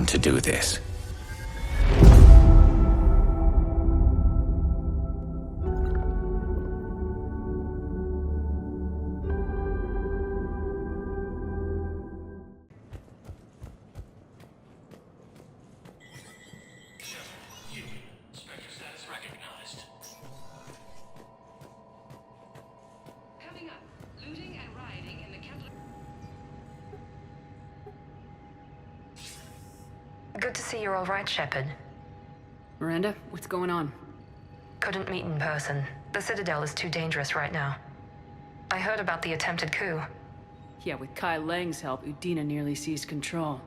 To do this. Good to see you're all right, Shepard. Miranda, what's going on? Couldn't meet in person. The Citadel is too dangerous right now. I heard about the attempted coup. Yeah, with Kai Lang's help, Udina nearly seized control.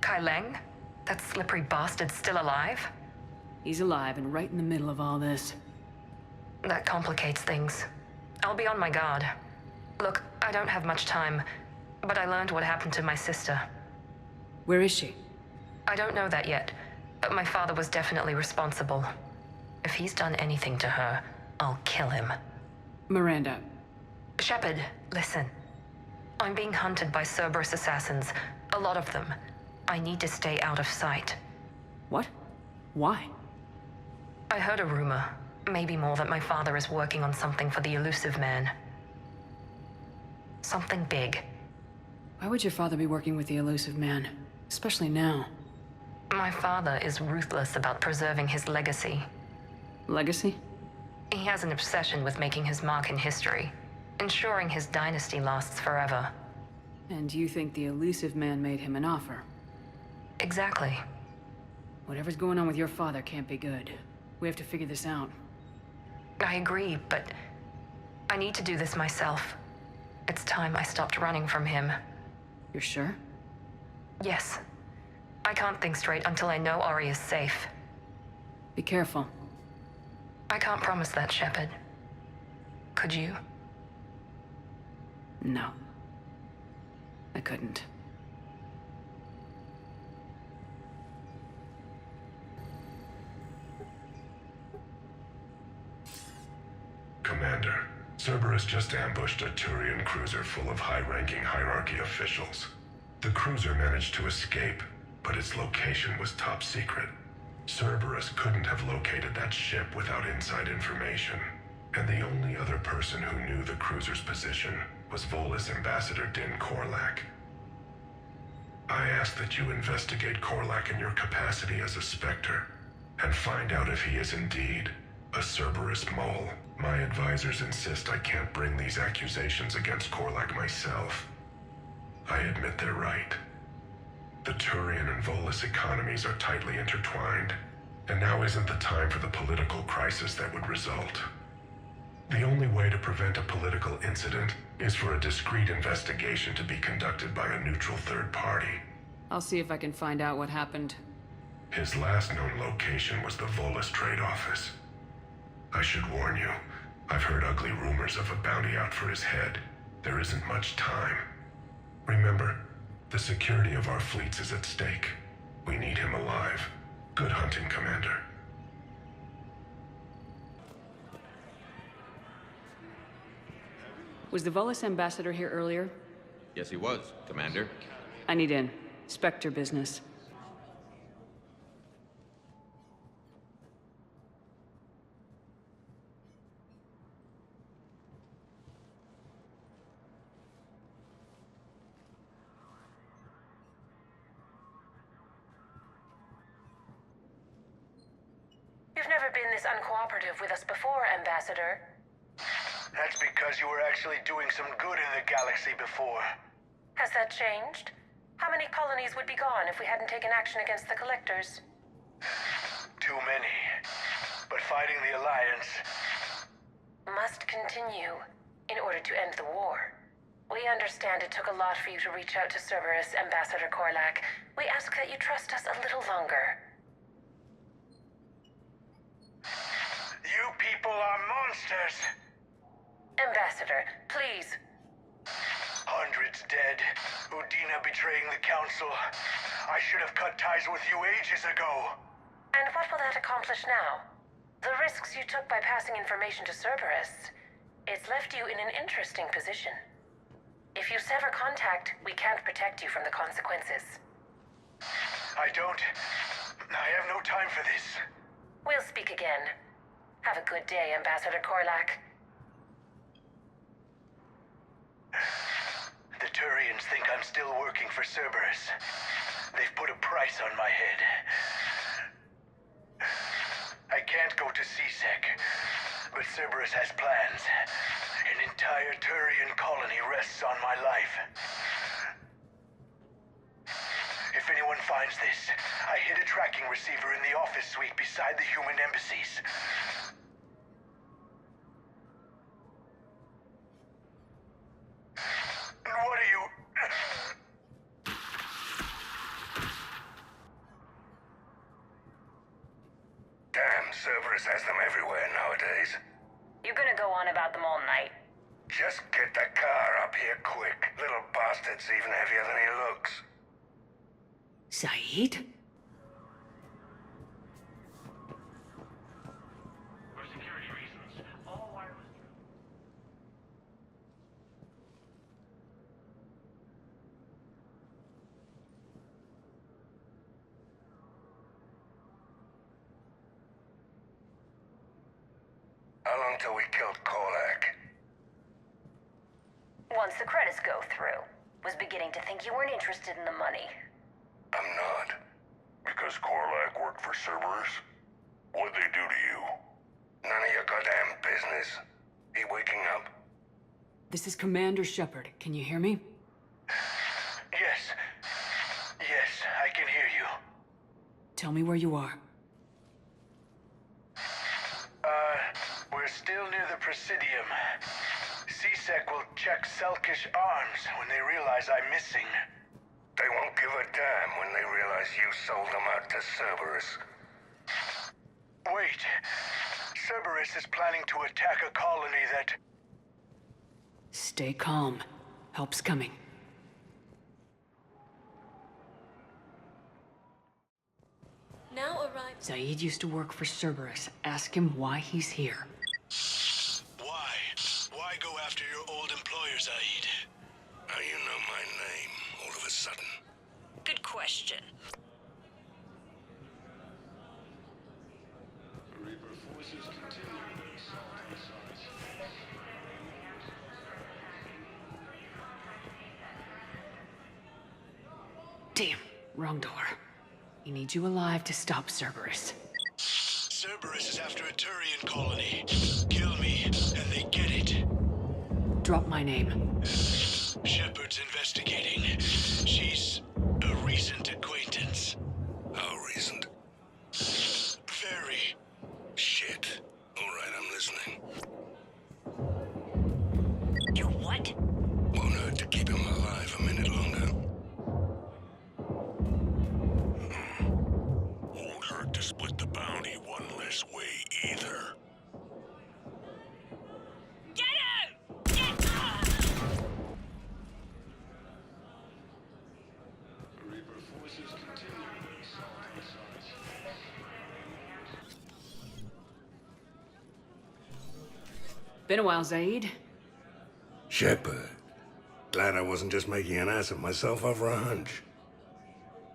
Kai Lang? That slippery bastard's still alive? He's alive and right in the middle of all this. That complicates things. I'll be on my guard. Look, I don't have much time, but I learned what happened to my sister. Where is she? I don't know that yet, but my father was definitely responsible. If he's done anything to her, I'll kill him. Miranda. Shepard, listen. I'm being hunted by Cerberus assassins. A lot of them. I need to stay out of sight. What? Why? I heard a rumor, maybe more, that my father is working on something for the elusive man. Something big. Why would your father be working with the elusive man? Especially now. My father is ruthless about preserving his legacy. Legacy? He has an obsession with making his mark in history, ensuring his dynasty lasts forever. And you think the elusive man made him an offer? Exactly. Whatever's going on with your father can't be good. We have to figure this out. I agree, but I need to do this myself. It's time I stopped running from him. You're sure? Yes. I can't think straight until I know Ori is safe. Be careful. I can't promise that, Shepard. Could you? No. I couldn't. Commander, Cerberus just ambushed a Turian cruiser full of high-ranking hierarchy officials. The cruiser managed to escape, but its location was top secret. Cerberus couldn't have located that ship without inside information, and the only other person who knew the cruiser's position was Volus Ambassador Din Korlak. I ask that you investigate Korlak in your capacity as a Spectre, and find out if he is indeed a Cerberus mole. My advisors insist I can't bring these accusations against Korlak myself. I admit they're right. The Turian and Volus economies are tightly intertwined, and now isn't the time for the political crisis that would result. The only way to prevent a political incident is for a discreet investigation to be conducted by a neutral third party. I'll see if I can find out what happened. His last known location was the Volus trade office. I should warn you, I've heard ugly rumors of a bounty out for his head. There isn't much time. Remember, The security of our fleets is at stake. We need him alive. Good hunting, Commander. Was the Volus ambassador here earlier? Yes, he was, Commander. I need in. Spectre business. You've never been this uncooperative with us before, Ambassador. That's because you were actually doing some good in the galaxy before. Has that changed? How many colonies would be gone if we hadn't taken action against the Collectors? Too many. But fighting the Alliance... Must continue in order to end the war. We understand it took a lot for you to reach out to Cerberus, Ambassador Korlak. We ask that you trust us a little longer. You people are monsters! Ambassador, please. Hundreds dead. Udina betraying the Council. I should have cut ties with you ages ago. And what will that accomplish now? The risks you took by passing information to Cerberus, it's left you in an interesting position. If you sever contact, we can't protect you from the consequences. I have no time for this. We'll speak again. Have a good day, Ambassador Korlak. The Turians think I'm still working for Cerberus. They've put a price on my head. I can't go to CSEC, but Cerberus has plans. An entire Turian colony rests on my life. If anyone finds this, I hid a tracking receiver in the office suite beside the human embassies. What are you... Damn, Cerberus has them everywhere nowadays. You're gonna go on about them all night. Just get the car up here quick. Little bastard's even heavier than he looks. Saeed? For security reasons, all wireless... How long till we killed Korlak? Once the credits go through. Was beginning to think you weren't interested in the money. I'm not. Because Korlak worked for Cerberus? What'd they do to you? None of your goddamn business. He waking up? This is Commander Shepard. Can you hear me? Yes. Yes, I can hear you. Tell me where you are. We're still near the Presidium. CSEC will check Selkish arms when they realize I'm missing. They won't give a damn when they realize you sold them out to Cerberus. Wait. Cerberus is planning to attack a colony that... Stay calm. Help's coming. Now arrive. Saeed used to work for Cerberus. Ask him why he's here. Why? Why go after your old employer, Zaid? How you know my name all of a sudden? Good question. Damn, wrong door. He needs you alive to stop Cerberus. Cerberus is after a Turian colony. Kill me, and they get it. Drop my name. Shepard's investigating. She's a recent acquaintance. How recent? Very. Shit. All right, I'm listening. You what? Won't hurt to keep him alive a minute longer. Won't hurt to split the bounty one less way either. Get him! Get Been a while, Zaid. Shepard. Glad I wasn't just making an ass of myself over a hunch.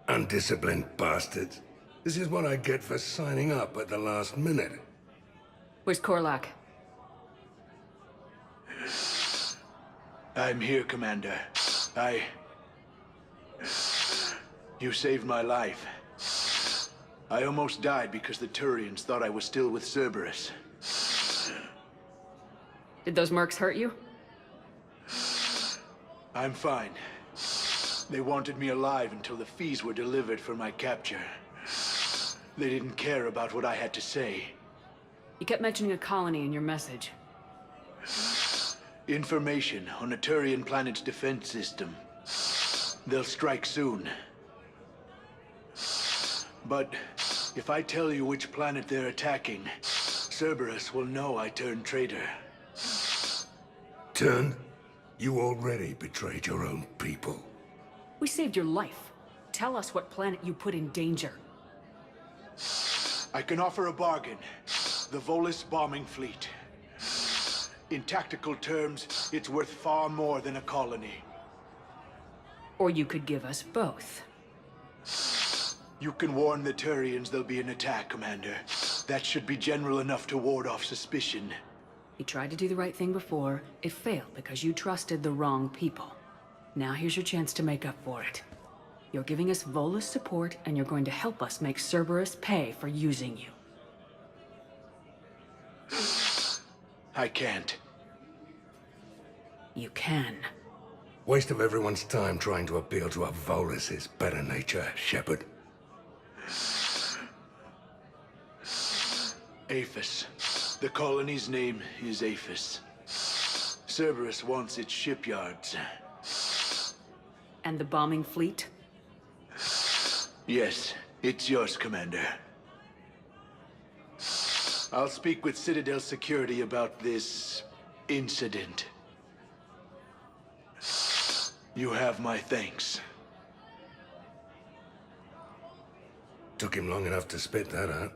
Undisciplined bastards. This is what I get for signing up at the last minute. Where's Korlak? I'm here, Commander. You saved my life. I almost died because the Turians thought I was still with Cerberus. Did those mercs hurt you? I'm fine. They wanted me alive until the fees were delivered for my capture. They didn't care about what I had to say. You kept mentioning a colony in your message. Information on a Turian planet's defense system. They'll strike soon. But if I tell you which planet they're attacking, Cerberus will know I turned traitor. Turned? You already betrayed your own people. We saved your life. Tell us what planet you put in danger. I can offer a bargain. The Volus bombing fleet. In tactical terms, it's worth far more than a colony. Or you could give us both. You can warn the Turians there'll be an attack, Commander. That should be general enough to ward off suspicion. You tried to do the right thing before. It failed because you trusted the wrong people. Now here's your chance to make up for it. You're giving us Volus support, and you're going to help us make Cerberus pay for using you. I can't. You can. Waste of everyone's time trying to appeal to a Volus's better nature, Shepard. Aphis. The colony's name is Aphis. Cerberus wants its shipyards. And the bombing fleet? Yes, it's yours, Commander. I'll speak with Citadel Security about this incident. You have my thanks. Took him long enough to spit that out.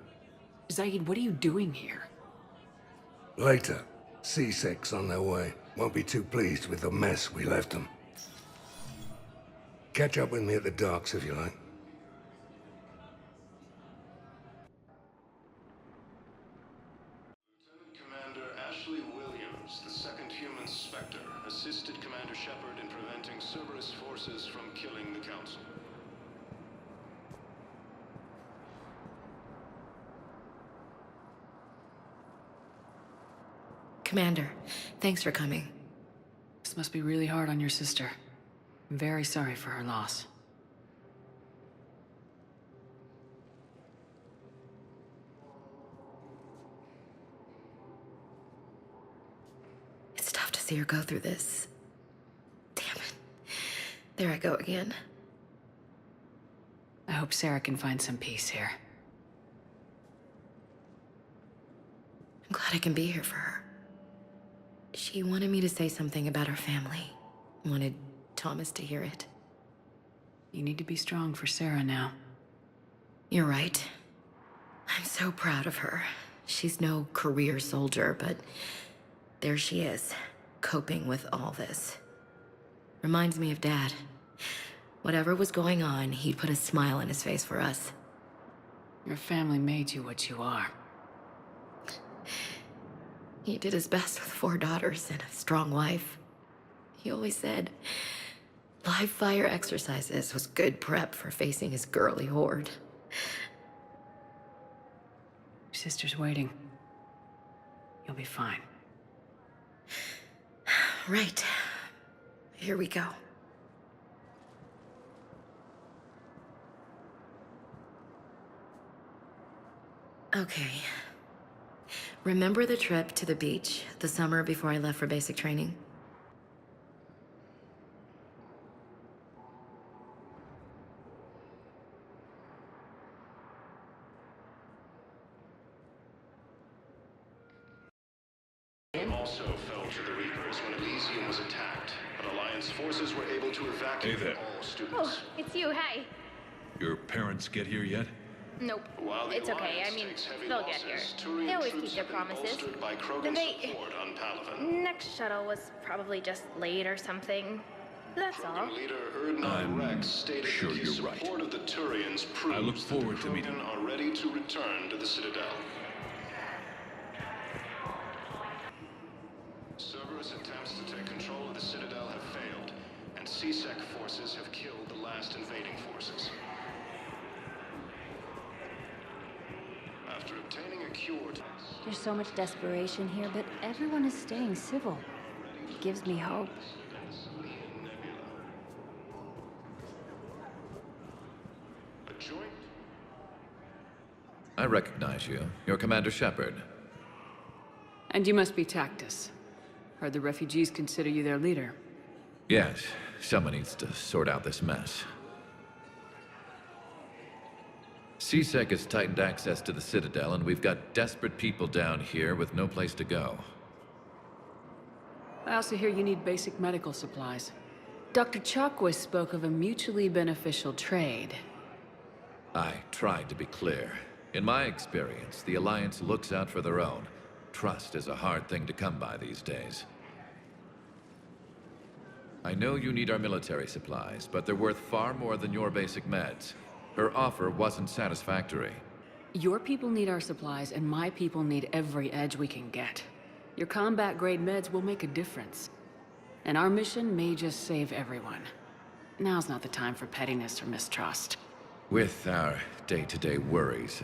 Zaid, what are you doing here? Later, C6 on their way. Won't be too pleased with the mess we left them. Catch up with me at the docks if you like. Commander Ashley Williams, the second human Spectre, assisted Commander Shepard in preventing Cerberus forces from killing the Council. Commander, thanks for coming. This must be really hard on your sister. I'm very sorry for her loss. It's tough to see her go through this. Damn it. There I go again. I hope Sarah can find some peace here. I'm glad I can be here for her. She wanted me to say something about her family. Wanted Thomas to hear it. You need to be strong for Sarah now. You're right. I'm so proud of her. She's no career soldier, but there she is, coping with all this. Reminds me of Dad. Whatever was going on, he'd put a smile on his face for us. Your family made you what you are. He did his best with 4 daughters and a strong wife. He always said live fire exercises was good prep for facing his girly horde. Your sister's waiting. You'll be fine. Right. Here we go. Okay. Remember the trip to the beach the summer before I left for basic training? Also fell to the Reapers when Elysium was attacked, but Alliance forces were able to evacuate Hey there. all students. Oh, it's you, hey. Your parents get here yet? Nope. While the It's okay. I Alliance mean, takes heavy they'll get losses, here. Turian They always troops keep their have been promises. bolstered by Krogan And they... support on Palaven. Next shuttle was probably just late or something. That's all. Krogan leader Erdnot Rex stated sure that his you're right. support of the Turians proves I look that forward the to meeting Krogan are ready to return to the Citadel. Cerberus attempts to take control of the Citadel have failed, and CSEC forces have killed the last invading forces. After obtaining a cure to... There's so much desperation here, but everyone is staying civil. It gives me hope. A joint... I recognize you. You're Commander Shepard. And you must be Tactus. Heard the refugees consider you their leader. Yes, someone needs to sort out this mess. CSEC has tightened access to the Citadel, and we've got desperate people down here with no place to go. I also hear you need basic medical supplies. Dr. Chakwas spoke of a mutually beneficial trade. I tried to be clear. In my experience, the Alliance looks out for their own. Trust is a hard thing to come by these days. I know you need our military supplies, but they're worth far more than your basic meds. Her offer wasn't satisfactory. Your people need our supplies, and my people need every edge we can get. Your combat-grade meds will make a difference. And our mission may just save everyone. Now's not the time for pettiness or mistrust. With our day-to-day worries,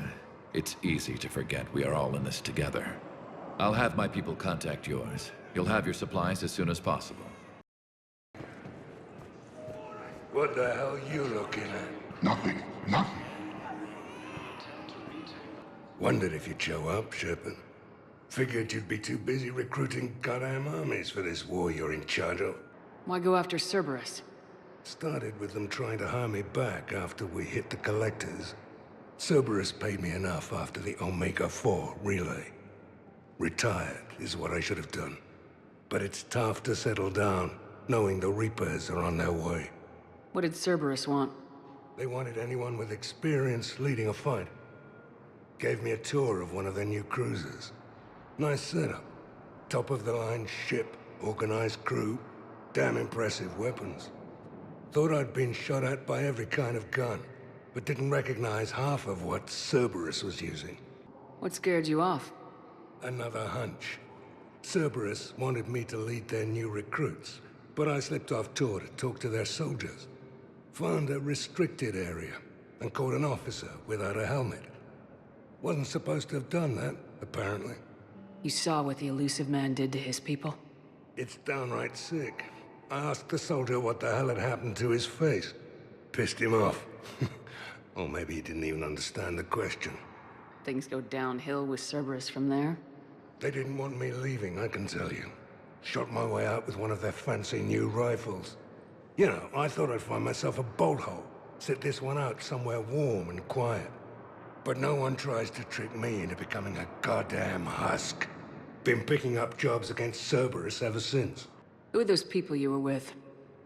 it's easy to forget we are all in this together. I'll have my people contact yours. You'll have your supplies as soon as possible. What the hell you looking at? Nothing. Nothing. Wondered if you'd show up, Shepard. Figured you'd be too busy recruiting goddamn armies for this war you're in charge of. Why go after Cerberus? Started with them trying to hire me back after we hit the collectors. Cerberus paid me enough after the Omega-4 relay. Retired is what I should have done. But it's tough to settle down, knowing the Reapers are on their way. What did Cerberus want? They wanted anyone with experience leading a fight. Gave me a tour of one of their new cruisers. Nice setup. Top-of-the-line ship, organized crew, damn impressive weapons. Thought I'd been shot at by every kind of gun, but didn't recognize half of what Cerberus was using. What scared you off? Another hunch. Cerberus wanted me to lead their new recruits, but I slipped off tour to talk to their soldiers. Found a restricted area, and caught an officer without a helmet. Wasn't supposed to have done that, apparently. You saw what the elusive man did to his people? It's downright sick. I asked the soldier what the hell had happened to his face. Pissed him off. Or maybe he didn't even understand the question. Things go downhill with Cerberus from there. They didn't want me leaving, I can tell you. Shot my way out with one of their fancy new rifles. You know, I thought I'd find myself a bolt hole. Sit this one out somewhere warm and quiet. But no one tries to trick me into becoming a goddamn husk. Been picking up jobs against Cerberus ever since. Who are those people you were with?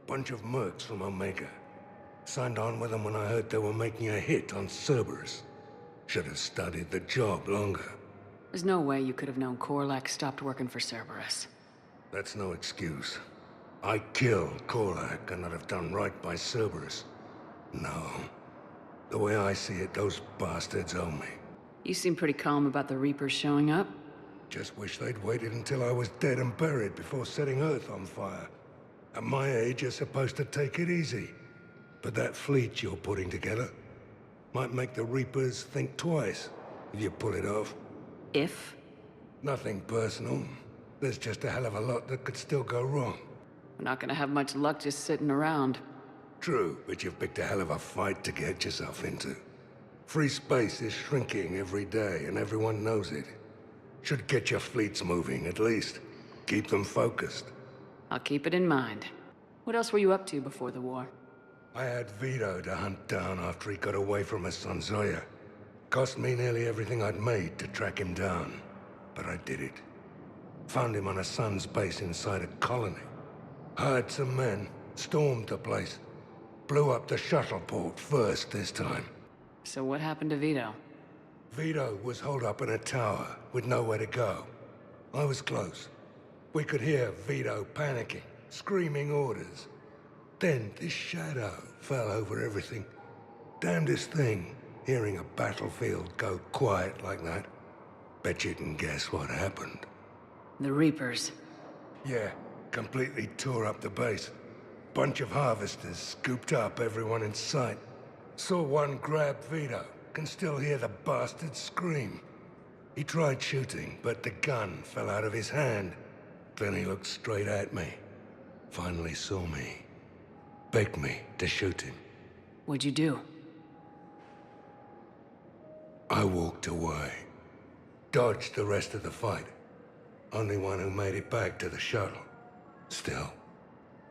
Bunch of mercs from Omega. Signed on with them when I heard they were making a hit on Cerberus. Should have studied the job longer. There's no way you could have known Korlak stopped working for Cerberus. That's no excuse. I killed Korlak and I'd have done right by Cerberus. No. The way I see it, those bastards owe me. You seem pretty calm about the Reapers showing up. Just wish they'd waited until I was dead and buried before setting Earth on fire. At my age, you're supposed to take it easy. But that fleet you're putting together might make the Reapers think twice if you pull it off. If? Nothing personal. There's just a hell of a lot that could still go wrong. We're not gonna have much luck just sitting around. True, but you've picked a hell of a fight to get yourself into. Free space is shrinking every day, and everyone knows it. Should get your fleets moving, at least. Keep them focused. I'll keep it in mind. What else were you up to before the war? I had Vito to hunt down after he got away from us on Zoya. Cost me nearly everything I'd made to track him down. But I did it. Found him on a sun's base inside a colony. Hired some men, stormed the place. Blew up the shuttle port first this time. So what happened to Vito? Vito was holed up in a tower with nowhere to go. I was close. We could hear Vito panicking, screaming orders. Then this shadow fell over everything. Damnedest thing, hearing a battlefield go quiet like that. Bet you can guess what happened. The Reapers. Yeah, completely tore up the base. Bunch of harvesters scooped up everyone in sight. Saw one grab Vito. Can still hear the bastard scream. He tried shooting, but the gun fell out of his hand. Then he looked straight at me. Finally saw me. Begged me to shoot him. What'd you do? I walked away. Dodged the rest of the fight. Only one who made it back to the shuttle. Still,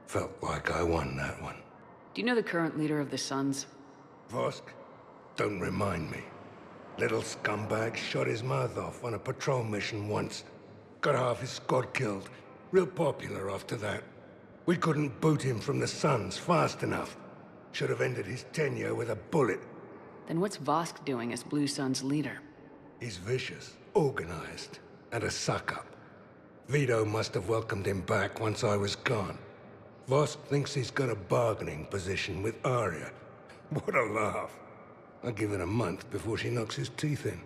felt like I won that one. Do you know the current leader of the Suns? Vosk? Don't remind me. Little scumbag shot his mouth off on a patrol mission once. Got half his squad killed. Real popular after that. We couldn't boot him from the Suns fast enough. Should have ended his tenure with a bullet. Then what's Vosk doing as Blue Sun's leader? He's vicious, organized, and a suck-up. Vito must have welcomed him back once I was gone. Vosk thinks he's got a bargaining position with Arya. What a laugh. I'll give it a month before she knocks his teeth in.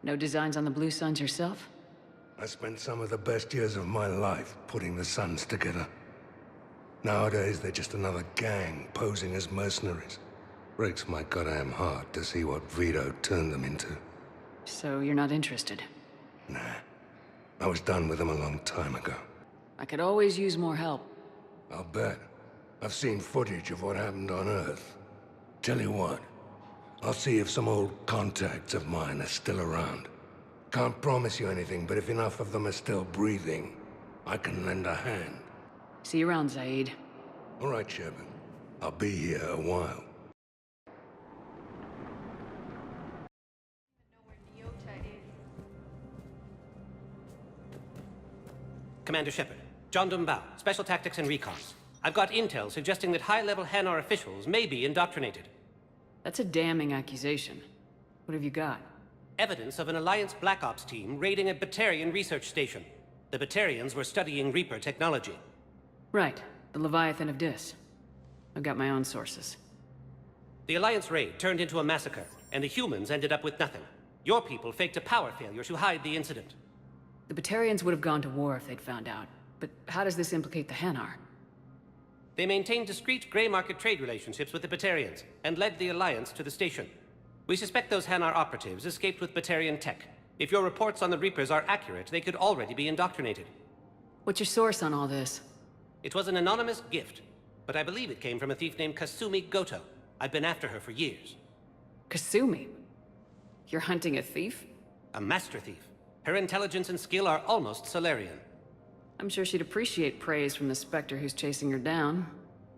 No designs on the Blue Suns yourself? I spent some of the best years of my life putting the Suns together. Nowadays, they're just another gang posing as mercenaries. Breaks my goddamn heart to see what Vito turned them into. So you're not interested? Nah. I was done with them a long time ago. I could always use more help. I'll bet. I've seen footage of what happened on Earth. Tell you what, I'll see if some old contacts of mine are still around. Can't promise you anything, but if enough of them are still breathing, I can lend a hand. See you around, Zaid. All right, Shepard. I'll be here a while. Commander Shepard, John Dumbao, Special Tactics and Recon. I've got intel suggesting that high-level Hanar officials may be indoctrinated. That's a damning accusation. What have you got? Evidence of an Alliance Black Ops team raiding a Batarian research station. The Batarians were studying Reaper technology. Right. The Leviathan of Dis. I've got my own sources. The Alliance raid turned into a massacre, and the humans ended up with nothing. Your people faked a power failure to hide the incident. The Batarians would have gone to war if they'd found out. But how does this implicate the Hanar? They maintained discreet gray market trade relationships with the Batarians, and led the Alliance to the station. We suspect those Hanar operatives escaped with Batarian tech. If your reports on the Reapers are accurate, they could already be indoctrinated. What's your source on all this? It was an anonymous gift, but I believe it came from a thief named Kasumi Goto. I've been after her for years. Kasumi? You're hunting a thief? A master thief. Her intelligence and skill are almost Solarian. I'm sure she'd appreciate praise from the Spectre who's chasing her down.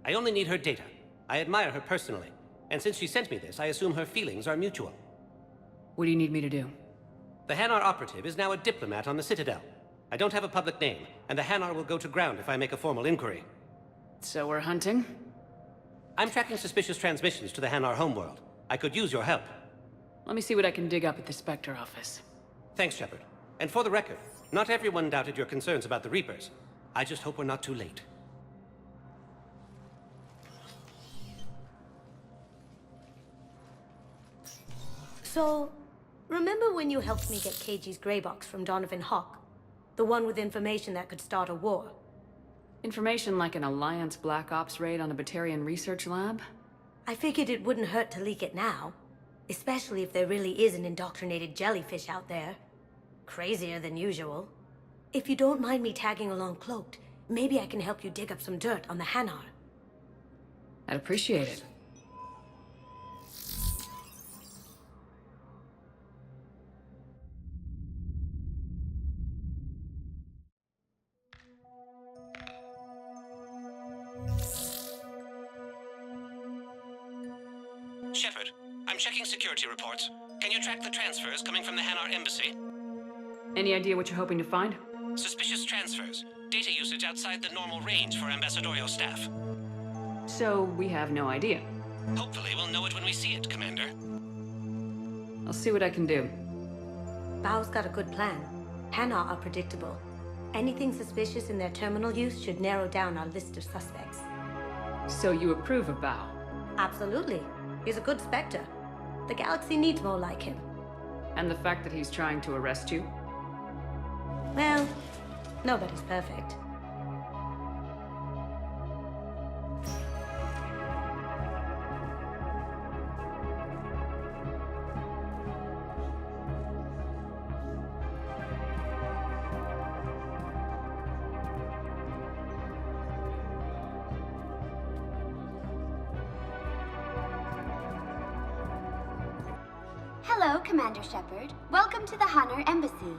I only need her data. I admire her personally. And since she sent me this, I assume her feelings are mutual. What do you need me to do? The Hanar operative is now a diplomat on the Citadel. I don't have a public name, and the Hanar will go to ground if I make a formal inquiry. So we're hunting? I'm tracking suspicious transmissions to the Hanar homeworld. I could use your help. Let me see what I can dig up at the Spectre office. Thanks, Shepard. And for the record, not everyone doubted your concerns about the Reapers. I just hope we're not too late. So, remember when you helped me get KG's grey box from Donovan Hawk? The one with information that could start a war? Information like an Alliance Black Ops raid on a Batarian research lab? I figured it wouldn't hurt to leak it now. Especially if there really is an indoctrinated jellyfish out there. Crazier than usual. If you don't mind me tagging along cloaked, maybe I can help you dig up some dirt on the Hanar. I'd appreciate it. Shepard, I'm checking security reports. Can you track the transfers coming from the Hanar embassy? Any idea what you're hoping to find? Suspicious transfers. Data usage outside the normal range for ambassadorial staff. So we have no idea. Hopefully we'll know it when we see it, Commander. I'll see what I can do. Bao's got a good plan. Hanar are predictable. Anything suspicious in their terminal use should narrow down our list of suspects. So you approve of Bao? Absolutely. He's a good Spectre. The galaxy needs more like him. And the fact that he's trying to arrest you? Well, nobody's perfect. Hello, Commander Shepard. Welcome to the Hanar Embassy.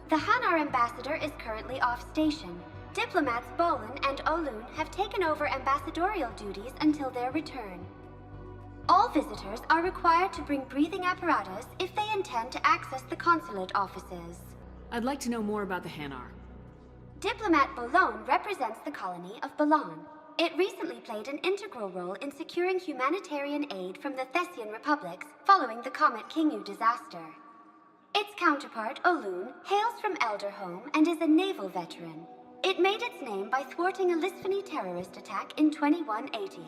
The Hanar ambassador is currently off station. Diplomats Bolin and Olun have taken over ambassadorial duties until their return. All visitors are required to bring breathing apparatus if they intend to access the consulate offices. I'd like to know more about the Hanar. Diplomat Bolon represents the colony of Bolon. It recently played an integral role in securing humanitarian aid from the Thessian republics following the Comet Kingu disaster. Its counterpart, Olun, hails from Elderhome and is a naval veteran. It made its name by thwarting a Lisphony terrorist attack in 2180.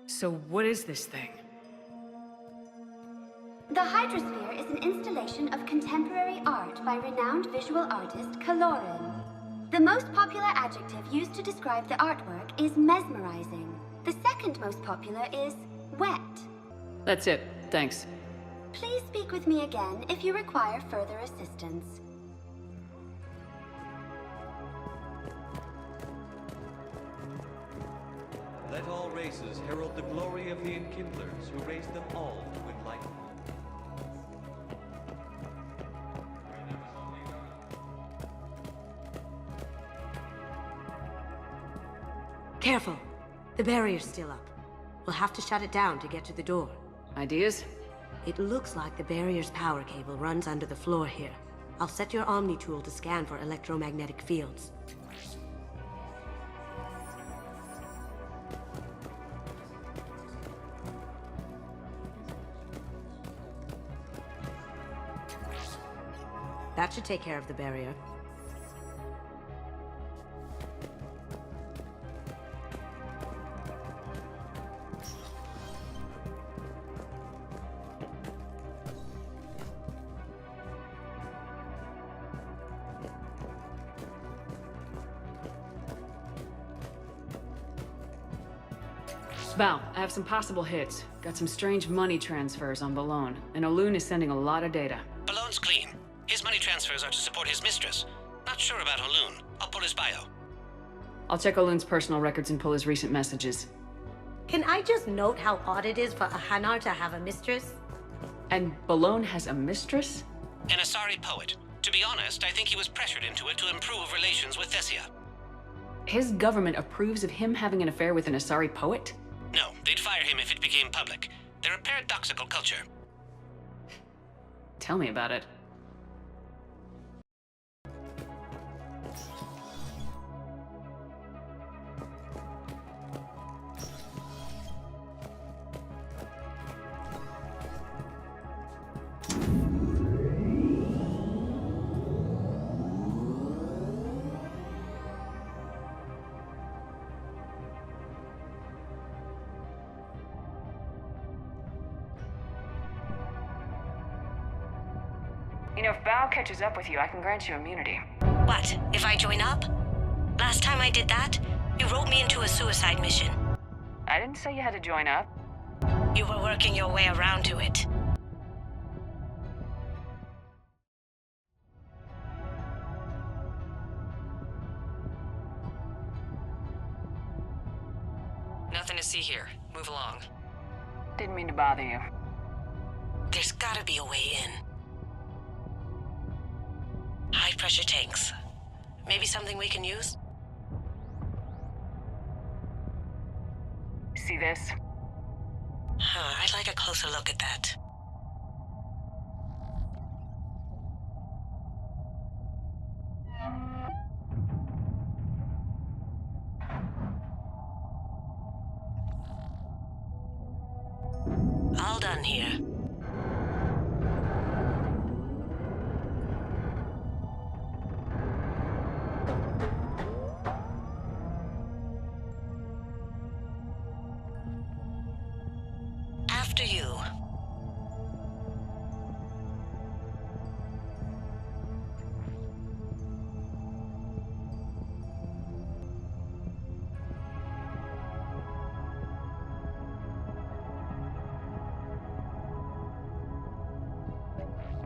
So what is this thing? The Hydrosphere is an installation of contemporary art by renowned visual artist Kaloran. The most popular adjective used to describe the artwork is mesmerizing. The second most popular is wet. That's it. Thanks. Please speak with me again if you require further assistance. Let all races herald the glory of the Enkindlers who raised them all to enlightenment. Careful! The barrier's still up. We'll have to shut it down to get to the door. Ideas? It looks like the barrier's power cable runs under the floor here. I'll set your Omni tool to scan for electromagnetic fields. That should take care of the barrier. Val, I have some possible hits. Got some strange money transfers on Bolon, and Olun is sending a lot of data. Balon's clean. His money transfers are to support his mistress. Not sure about Olun. I'll pull his bio. I'll check Olun's personal records and pull his recent messages. Can I just note how odd it is for a Hanar to have a mistress? And Bolon has a mistress? An Asari poet. To be honest, I think he was pressured into it to improve relations with Thessia. His government approves of him having an affair with an Asari poet? No, they'd fire him if it became public. They're a paradoxical culture. Tell me about it. You know, if Bao catches up with you, I can grant you immunity. What, if I join up? Last time I did that, you wrote me into a suicide mission. I didn't say you had to join up. You were working your way around to it. Nothing to see here. Move along. Didn't mean to bother you. There's gotta be a way in. High-pressure tanks. Maybe something we can use? See this? I'd like a closer look at that. All done here. After you.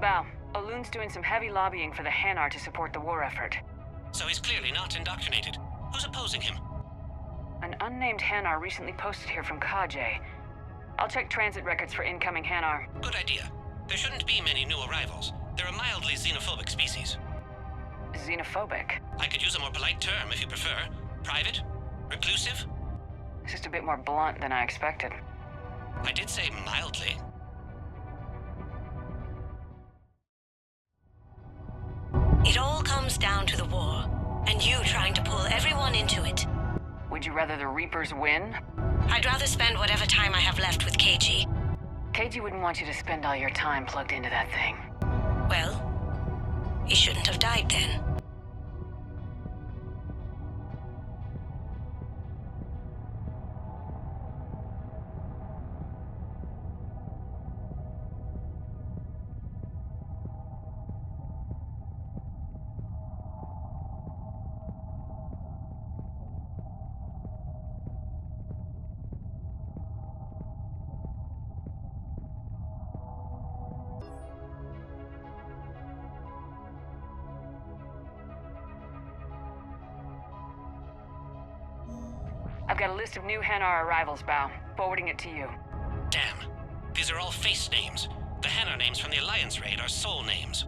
Val, Aloon's doing some heavy lobbying for the Hanar to support the war effort. So he's clearly not indoctrinated. Who's opposing him? An unnamed Hanar recently posted here from Kajay. I'll check transit records for incoming Hanar. Good idea. There shouldn't be many new arrivals. They're a mildly xenophobic species. Xenophobic? I could use a more polite term if you prefer. Private? Reclusive? It's just a bit more blunt than I expected. I did say mildly. It all comes down to the war, and you trying to pull everyone into it. Would you rather the Reapers win? I'd rather spend whatever time I have left with KG. KG wouldn't want you to spend all your time plugged into that thing. Well, he shouldn't have died then. I've got a list of new Hanar arrivals, Bao. Forwarding it to you. Damn. These are all face names. The Hanar names from the Alliance raid are soul names.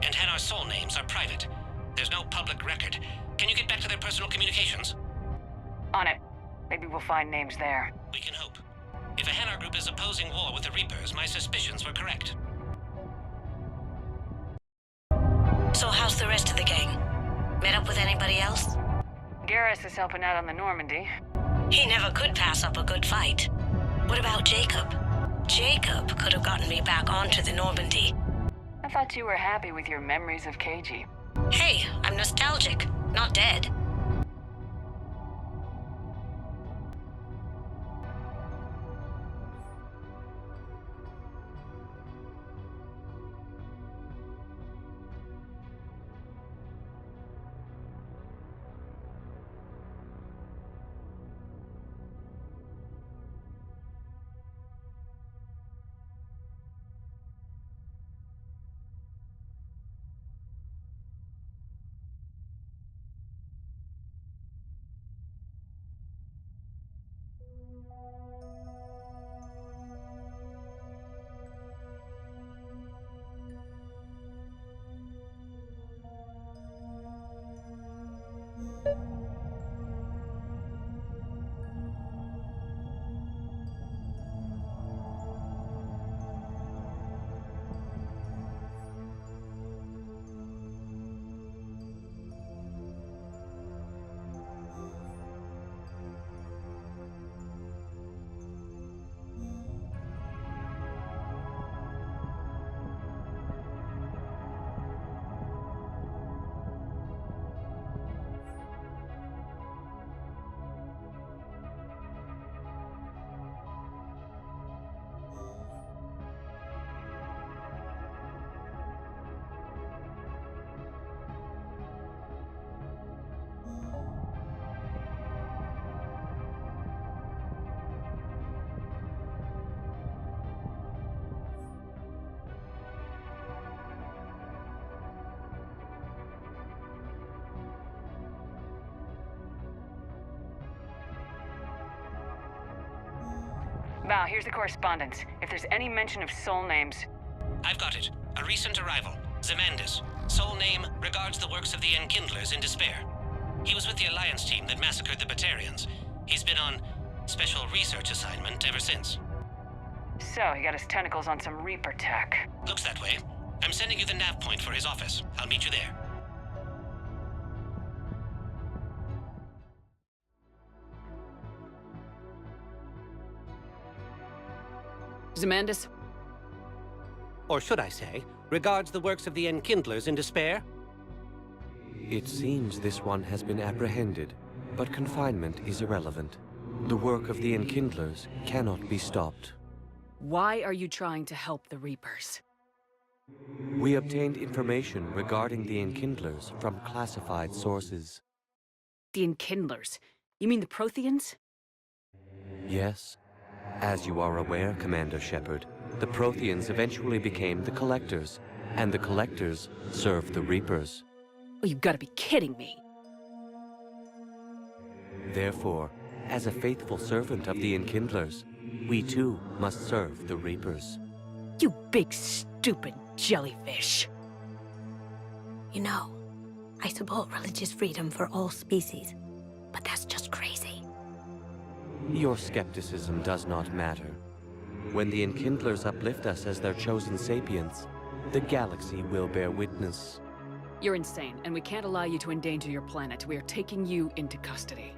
And Hanar soul names are private. There's no public record. Can you get back to their personal communications? On it. Maybe we'll find names there. We can hope. If a Hanar group is opposing war with the Reapers, my suspicions were correct. So how's the rest of the gang? Met up with anybody else? Garrus is helping out on the Normandy. He never could pass up a good fight. What about Jacob? Jacob could have gotten me back onto the Normandy. I thought you were happy with your memories of KG. Hey, I'm nostalgic, not dead. Val, here's the correspondence. If there's any mention of soul names... I've got it. A recent arrival. Zemandis. Soul name regards the works of the Enkindlers in despair. He was with the Alliance team that massacred the Batarians. He's been on special research assignment ever since. So, he got his tentacles on some Reaper tech. Looks that way. I'm sending you the nav point for his office. I'll meet you there. Zemandis? Or should I say, regards the works of the Enkindlers in despair? It seems this one has been apprehended, but confinement is irrelevant. The work of the Enkindlers cannot be stopped. Why are you trying to help the Reapers? We obtained information regarding the Enkindlers from classified sources. The Enkindlers? You mean the Protheans? Yes. As you are aware, Commander Shepard, the Protheans eventually became the Collectors, and the Collectors served the Reapers. Oh, you've got to be kidding me. Therefore, as a faithful servant of the Enkindlers, we too must serve the Reapers. You big, stupid jellyfish. You know, I support religious freedom for all species, but that's just crazy. Your skepticism does not matter. When the Enkindlers uplift us as their chosen sapients, the galaxy will bear witness. You're insane, and we can't allow you to endanger your planet. We are taking you into custody.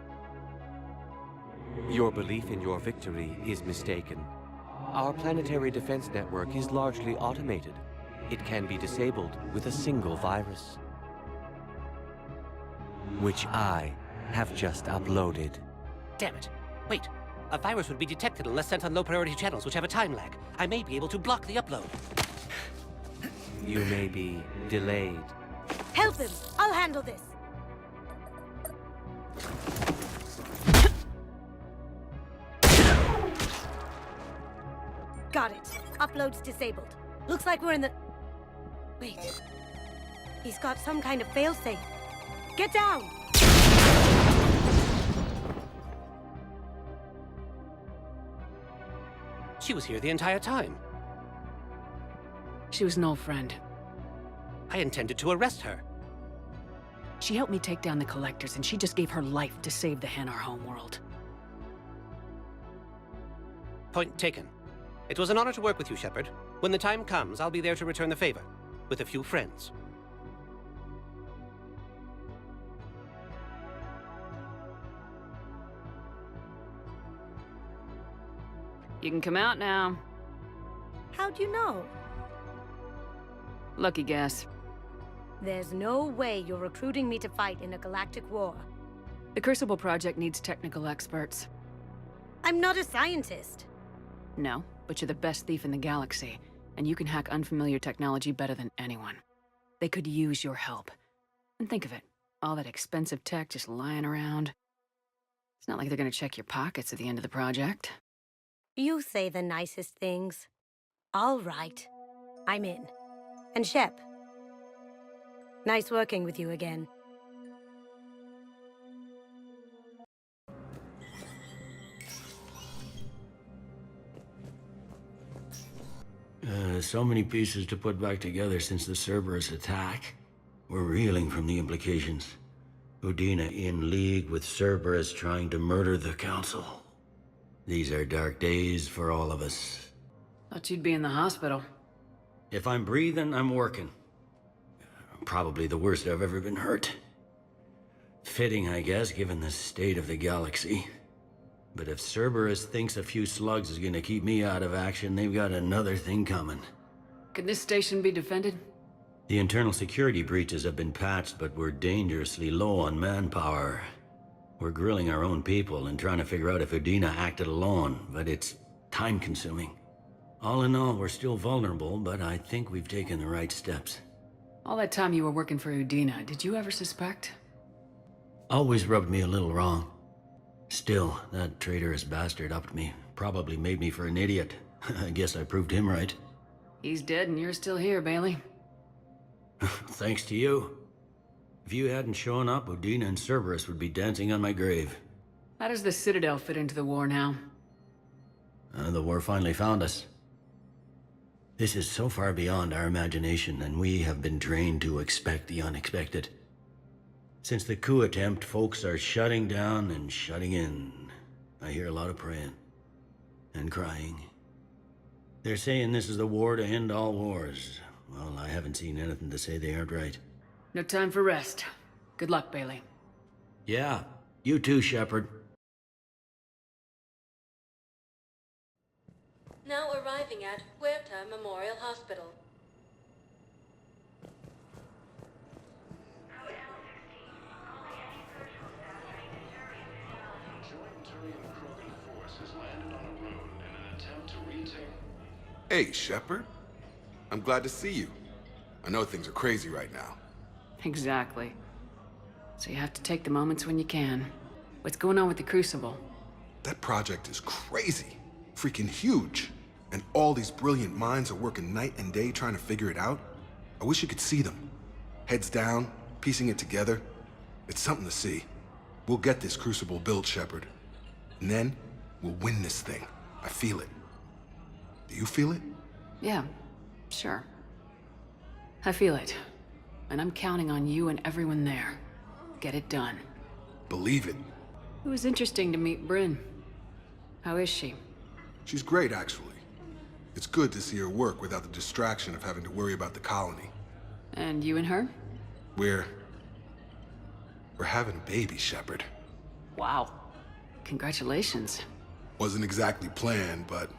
Your belief in your victory is mistaken. Our planetary defense network is largely automated. It can be disabled with a single virus, which I have just uploaded. Damn it. Wait. A virus would be detected unless sent on low-priority channels, which have a time lag. I may be able to block the upload. You may be delayed. Help him! I'll handle this! Got it. Upload's disabled. Looks like we're in the... Wait. He's got some kind of failsafe. Get down! She was here the entire time. She was an old friend. I intended to arrest her. She helped me take down the Collectors, and she just gave her life to save the Hanar homeworld. Point taken. It was an honor to work with you, Shepard. When the time comes, I'll be there to return the favor, with a few friends. You can come out now. How'd you know? Lucky guess. There's no way you're recruiting me to fight in a galactic war. The Crucible Project needs technical experts. I'm not a scientist. No, but you're the best thief in the galaxy, and you can hack unfamiliar technology better than anyone. They could use your help. And think of it, all that expensive tech just lying around. It's not like they're gonna check your pockets at the end of the project. You say the nicest things. All right. I'm in. And Shep. Nice working with you again. So many pieces to put back together since the Cerberus attack. We're reeling from the implications. Udina in league with Cerberus trying to murder the Council. These are dark days for all of us. Thought you'd be in the hospital. If I'm breathing, I'm working. Probably the worst I've ever been hurt. Fitting, I guess, given the state of the galaxy. But if Cerberus thinks a few slugs is gonna keep me out of action, they've got another thing coming. Could this station be defended? The internal security breaches have been patched, but we're dangerously low on manpower. We're grilling our own people and trying to figure out if Udina acted alone, but it's time-consuming. All in all, we're still vulnerable, but I think we've taken the right steps. All that time you were working for Udina, did you ever suspect? Always rubbed me a little wrong. Still, that traitorous bastard upped me. Probably made me for an idiot. I guess I proved him right. He's dead and you're still here, Bailey. Thanks to you. If you hadn't shown up, Udina and Cerberus would be dancing on my grave. How does the Citadel fit into the war now? The war finally found us. This is so far beyond our imagination, and we have been trained to expect the unexpected. Since the coup attempt, folks are shutting down and shutting in. I hear a lot of praying. And crying. They're saying this is the war to end all wars. Well, I haven't seen anything to say they aren't right. No time for rest. Good luck, Bailey. Yeah, you too, Shepard. Now arriving at Huerta Memorial Hospital. Hey, Shepard. I'm glad to see you. I know things are crazy right now. Exactly. So you have to take the moments when you can. What's going on with the Crucible? That project is crazy. Freaking huge. And all these brilliant minds are working night and day trying to figure it out. I wish you could see them. Heads down, piecing it together. It's something to see. We'll get this Crucible built, Shepard. And then, we'll win this thing. I feel it. Do you feel it? Yeah, sure. I feel it. And I'm counting on you and everyone there. Get it done. Believe it. It was interesting to meet Bryn. How is she? She's great, actually. It's good to see her work without the distraction of having to worry about the colony. And you and her? We're having a baby, Shepard. Wow. Congratulations. Wasn't exactly planned, but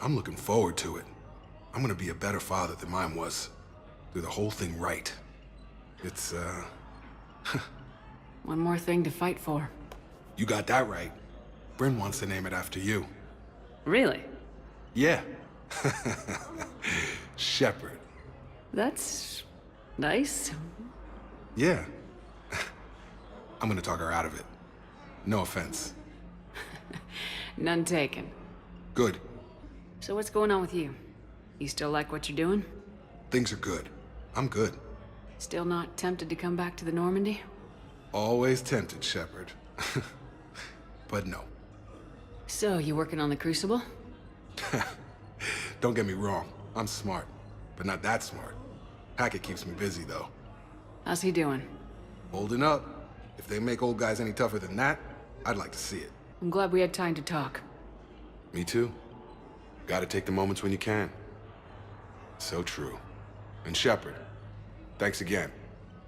I'm looking forward to it. I'm gonna be a better father than mine was. Do the whole thing right. It's, One more thing to fight for. You got that right. Bryn wants to name it after you. Really? Yeah. Shepard. That's nice. Yeah. I'm gonna talk her out of it. No offense. None taken. Good. So what's going on with you? You still like what you're doing? Things are good. I'm good. Still not tempted to come back to the Normandy? Always tempted, Shepard. But no. So, you working on the Crucible? Don't get me wrong. I'm smart. But not that smart. Hackett keeps me busy, though. How's he doing? Holding up. If they make old guys any tougher than that, I'd like to see it. I'm glad we had time to talk. Me too. Gotta take the moments when you can. So true. And Shepard, thanks again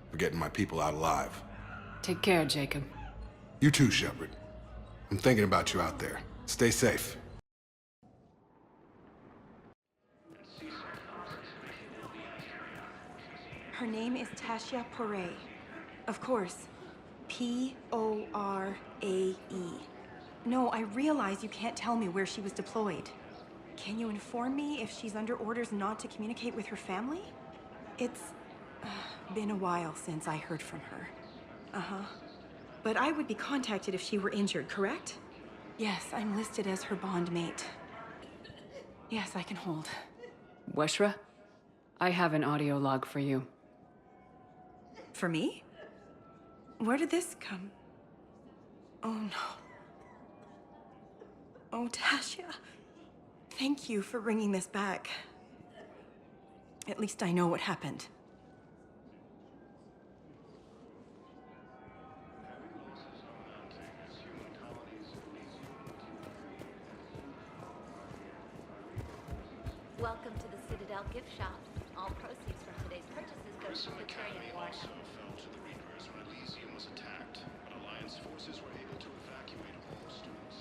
for getting my people out alive. Take care, Jacob. You too, Shepard. I'm thinking about you out there. Stay safe. Her name is Tasha Poray. Of course. P-O-R-A-E. No, I realize you can't tell me where she was deployed. Can you inform me if she's under orders not to communicate with her family? It's been a while since I heard from her. Uh-huh. But I would be contacted if she were injured, correct? Yes, I'm listed as her bond mate. Yes, I can hold. Weshra, I have an audio log for you. For me? Where did this come? Oh, no. Oh, Tasha. Thank you for bringing this back. At least I know what happened. Welcome to the Citadel gift shop. All proceeds from today's purchases go to Batarian War. Also fell to the Reapers when Elysium was attacked, but Alliance forces were able to evacuate all students.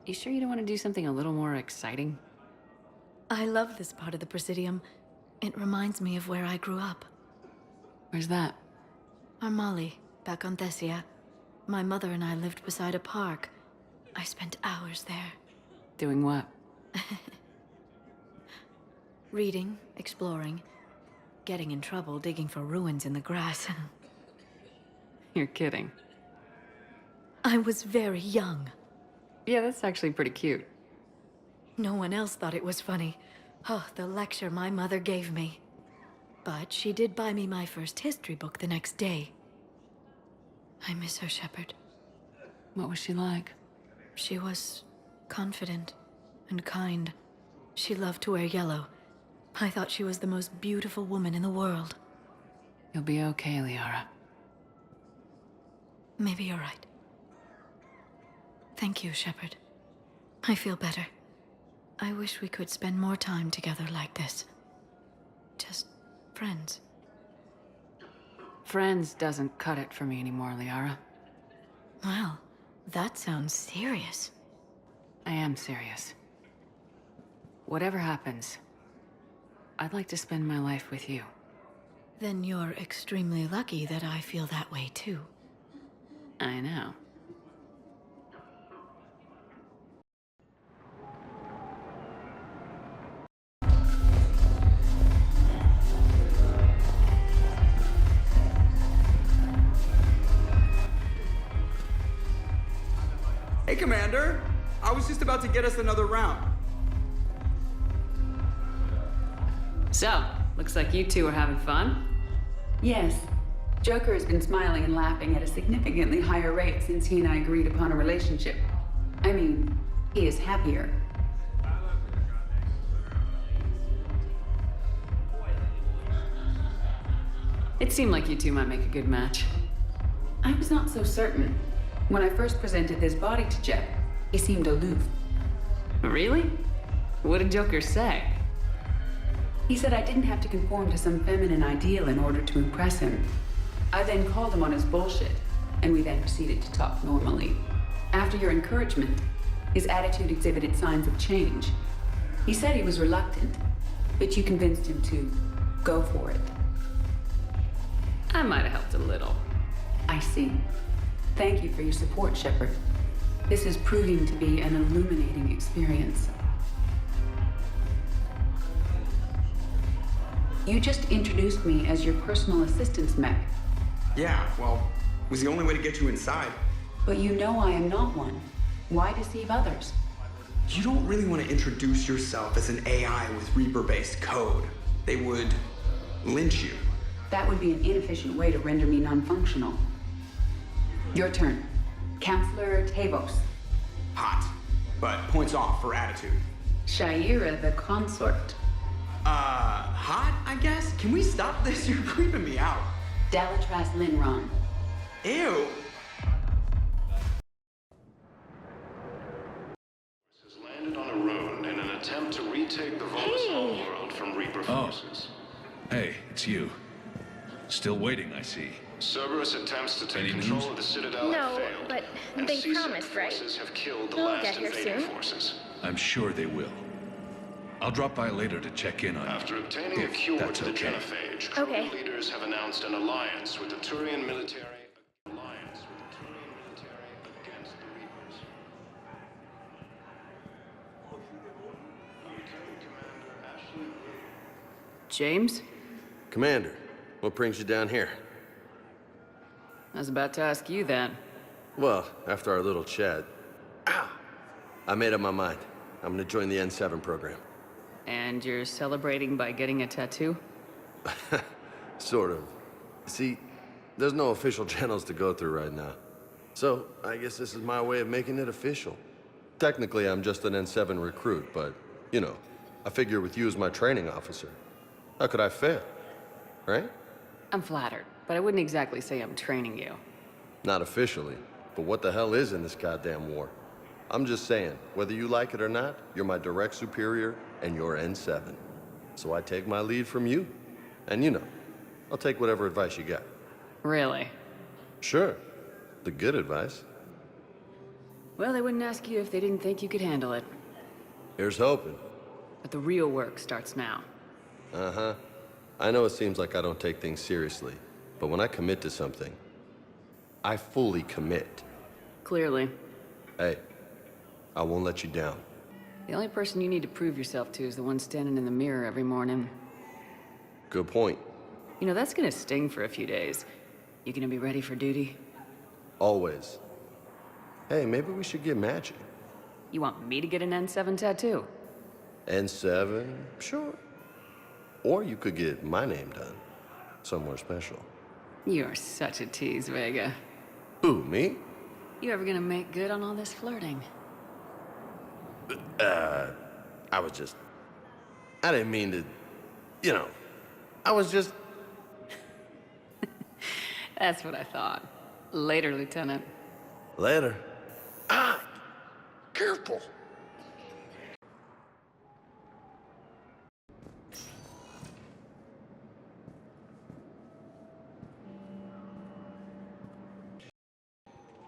You sure you don't want to do something a little more exciting? I love this part of the Presidium. It reminds me of where I grew up. Where's that? Armali, back on Thessia. My mother and I lived beside a park. I spent hours there. Doing what? Reading, exploring, getting in trouble digging for ruins in the grass. You're kidding. I was very young. Yeah, that's actually pretty cute. No one else thought it was funny. Oh, the lecture my mother gave me. But she did buy me my first history book the next day. I miss her, Shepard. What was she like? She was confident and kind. She loved to wear yellow. I thought she was the most beautiful woman in the world. You'll be okay, Liara. Maybe you're right. Thank you, Shepard. I feel better. I wish we could spend more time together like this. Just friends. Friends doesn't cut it for me anymore, Liara. Wow, that sounds serious. I am serious. Whatever happens, I'd like to spend my life with you. Then you're extremely lucky that I feel that way too. I know. Hey, Commander! I was just about to get us another round. So, looks like you two are having fun? Yes. Joker has been smiling and laughing at a significantly higher rate since he and I agreed upon a relationship. I mean, he is happier. It seemed like you two might make a good match. I was not so certain. When I first presented this body to Jep, he seemed aloof. Really? What did Joker say? He said I didn't have to conform to some feminine ideal in order to impress him. I then called him on his bullshit, and we then proceeded to talk normally. After your encouragement, his attitude exhibited signs of change. He said he was reluctant, but you convinced him to go for it. I might have helped a little. I see. Thank you for your support, Shepard. This is proving to be an illuminating experience. You just introduced me as your personal assistance mech. Yeah, well, it was the only way to get you inside. But you know I am not one. Why deceive others? You don't really want to introduce yourself as an AI with Reaper-based code. They would lynch you. That would be an inefficient way to render me non-functional. Your turn. Counselor Tavos. Hot, but points off for attitude. Shaira the consort. Hot, I guess? Can we stop this? You're creeping me out. Dalatras Linron. Ew. Has landed on a road in an attempt to retake the Volus homeworld from Reaper forces. Hey, it's you. Still waiting, I see. Cerberus attempts to take control of the Citadel have failed. But and they CSEC promised, right? forces have killed the They'll last get here invading soon. forces. I'm sure they will. I'll drop by later to check in on After you. obtaining a cure to the genophage, Okay. Krogan leaders have announced an alliance with the Turian military against the Reapers. James? Commander, what brings you down here? I was about to ask you that. Well, after our little chat, I made up my mind. I'm gonna join the N7 program. And you're celebrating by getting a tattoo? Sort of. See, there's no official channels to go through right now. So, I guess this is my way of making it official. Technically, I'm just an N7 recruit, but, you know, I figure with you as my training officer, how could I fail? Right? I'm flattered, but I wouldn't exactly say I'm training you. Not officially, but what the hell is in this goddamn war? I'm just saying, whether you like it or not, you're my direct superior, and you're N7. So I take my lead from you. And you know, I'll take whatever advice you got. Really? Sure. The good advice. Well, they wouldn't ask you if they didn't think you could handle it. Here's hoping. But the real work starts now. Uh-huh. I know it seems like I don't take things seriously, but when I commit to something, I fully commit. Clearly. Hey, I won't let you down. The only person you need to prove yourself to is the one standing in the mirror every morning. Good point. You know, that's gonna sting for a few days. You gonna be ready for duty? Always. Hey, maybe we should get matching. You want me to get an N7 tattoo? N7? Sure. Or you could get my name done. Somewhere special. You're such a tease, Vega. Who, me? You ever gonna make good on all this flirting? I didn't mean to, you know, I was just... That's what I thought. Later, Lieutenant. Later. Careful.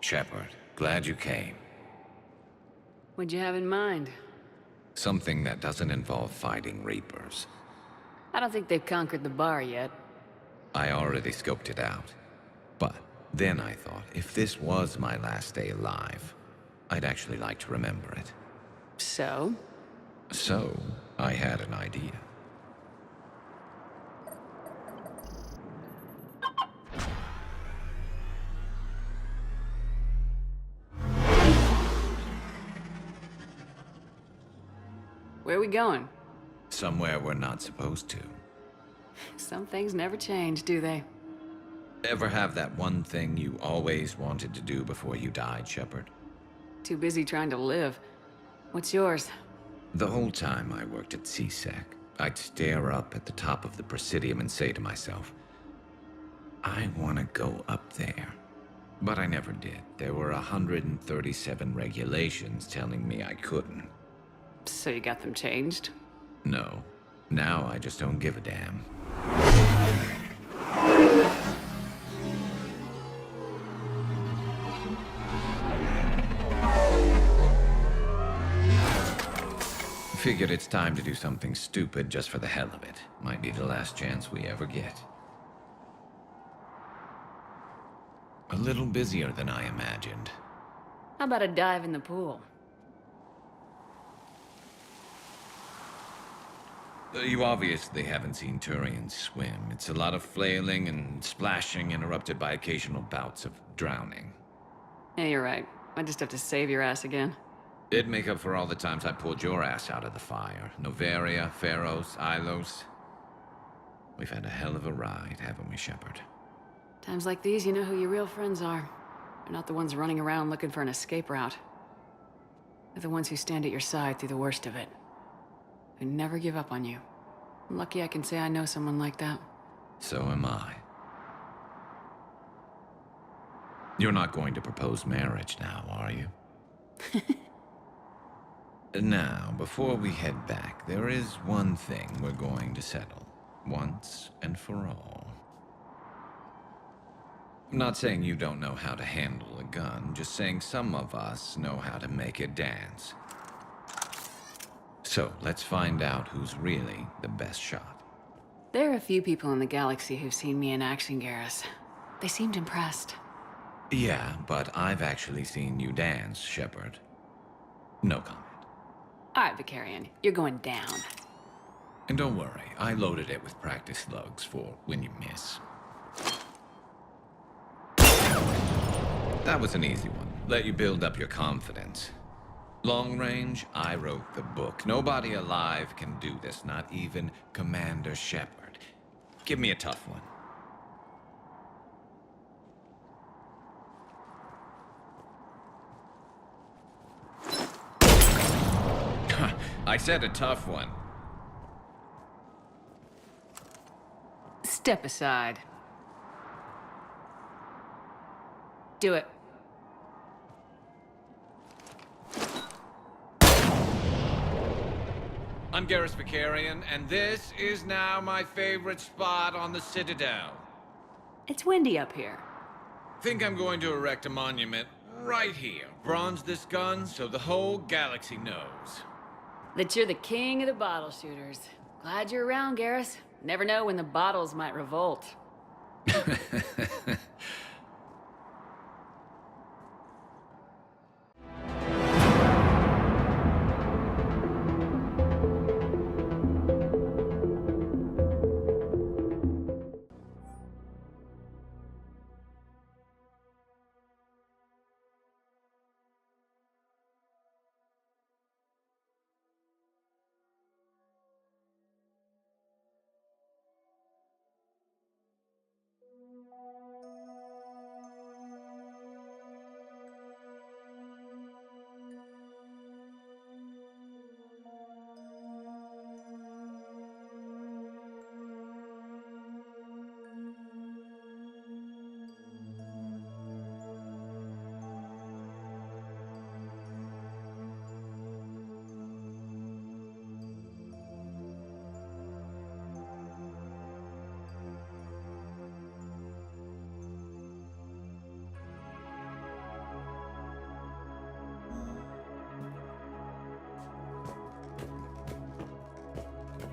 Shepard, glad you came. What'd you have in mind? Something that doesn't involve fighting Reapers. I don't think they've conquered the bar yet. I already scoped it out. But then I thought, if this was my last day alive, I'd actually like to remember it. So? So, I had an idea. Where are we going? Somewhere we're not supposed to. Some things never change, do they? Ever have that one thing you always wanted to do before you died, Shepard? Too busy trying to live. What's yours? The whole time I worked at CSEC, I'd stare up at the top of the Presidium and say to myself, I want to go up there. But I never did. There were 137 regulations telling me I couldn't. So you got them changed? No. Now I just don't give a damn. Figured it's time to do something stupid just for the hell of it. Might be the last chance we ever get. A little busier than I imagined. How about a dive in the pool? You obviously haven't seen Turians swim. It's a lot of flailing and splashing, interrupted by occasional bouts of drowning. Yeah, you're right. I just have to save your ass again. It'd make up for all the times I pulled your ass out of the fire. Noveria, Pharos, Ilos. We've had a hell of a ride, haven't we, Shepard? Times like these, you know who your real friends are. They're not the ones running around looking for an escape route. They're the ones who stand at your side through the worst of it. Who never give up on you. I'm lucky I can say I know someone like that. So am I. You're not going to propose marriage now, are you? Now, before we head back, there is one thing we're going to settle. Once and for all. I'm not saying you don't know how to handle a gun, just saying some of us know how to make it dance. So, let's find out who's really the best shot. There are a few people in the galaxy who've seen me in action, Garrus. They seemed impressed. Yeah, but I've actually seen you dance, Shepard. No comment. All right, Vicarian, you're going down. And don't worry, I loaded it with practice slugs for when you miss. That was an easy one. Let you build up your confidence. Long range, I wrote the book. Nobody alive can do this, not even Commander Shepard. Give me a tough one. I said a tough one. Step aside. Do it. I'm Garrus Vicarian, and this is now my favorite spot on the Citadel. It's windy up here. Think I'm going to erect a monument right here. Bronze this gun so the whole galaxy knows. That you're the king of the bottle shooters. Glad you're around, Garrus. Never know when the bottles might revolt.